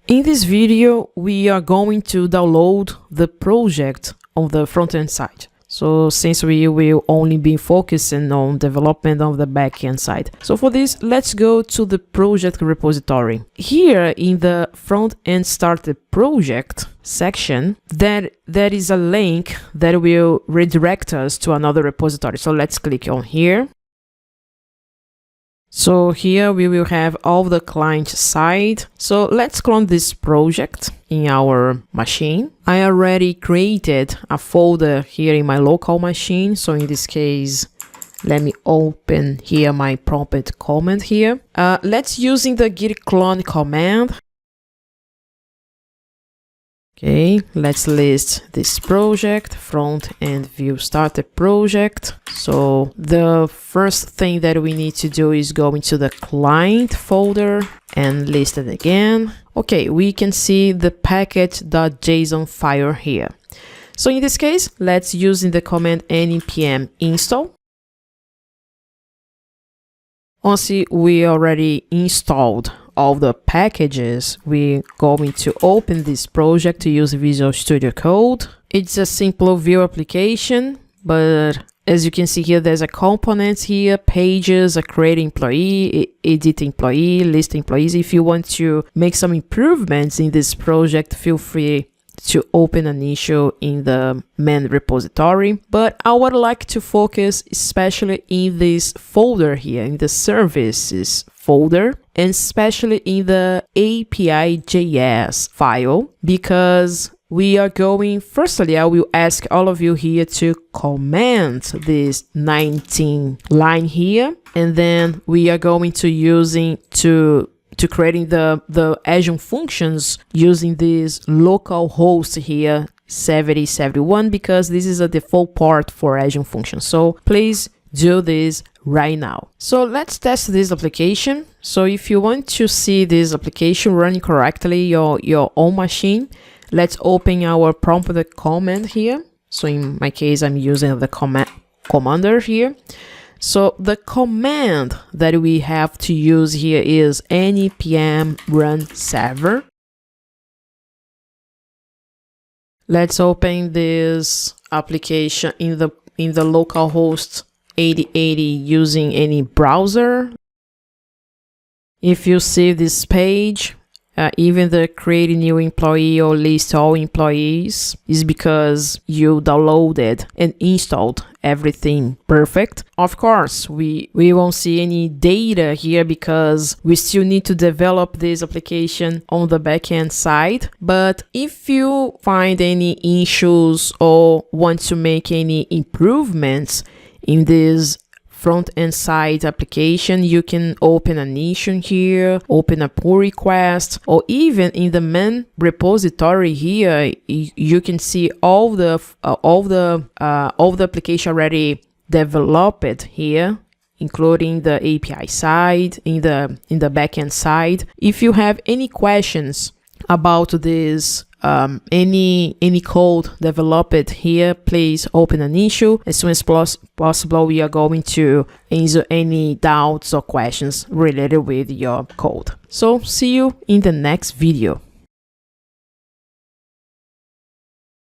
In this video, we are going to download the project on the front-end side. So since we will only be focusing on development of the back-end side. So for this, let's go to the project repository. Here in the front-end started project section, there is a link that will redirect us to another repository. So let's click on here. So here we will have all the client side. So let's clone this project in our machine. I already created a folder here in my local machine. So in this case, let me open here my prompt command here. Let's using the git clone command. Okay, let's list this project, front end view started project. So the first thing that we need to do is go into the client folder and list it again. Okay, we can see the package.json file here. So in this case, let's use the command npm install. Once we already installed all the packages, we're going to open this project to use Visual Studio Code. It's a simple view application, but as you can see here, there's a components here, pages, a create employee, edit employee, list employees. If you want to make some improvements in this project, feel free to open an issue in the main repository, but I would like to focus especially in this folder here, in the services folder, and especially in the API.js file, because we are going, firstly, I will ask all of you here to comment this 19 line here, and then we are going to using to creating the Azure Functions using this local host here 7071, because this is a default part for Azure Functions. So please do this right now. So let's test this application. So if you want to see this application running correctly your own machine, let's open our prompt command here. So in my case, I'm using the commander here. So the command that we have to use here is npm run server. Let's open this application in the local host 8080 using any browser. If you see this page, even the create a new employee or list all employees is because you downloaded and installed everything perfect. Of course, we won't see any data here because we still need to develop this application on the backend side. But if you find any issues or want to make any improvements in this front-end side application, you can open an issue here, open a pull request, or even in the main repository here, you can see all the application already developed here, including the API side, in the backend side. If you have any questions about this, any code developed here, please open an issue. As soon as possible, we are going to answer any doubts or questions related with your code. So see you in the next video.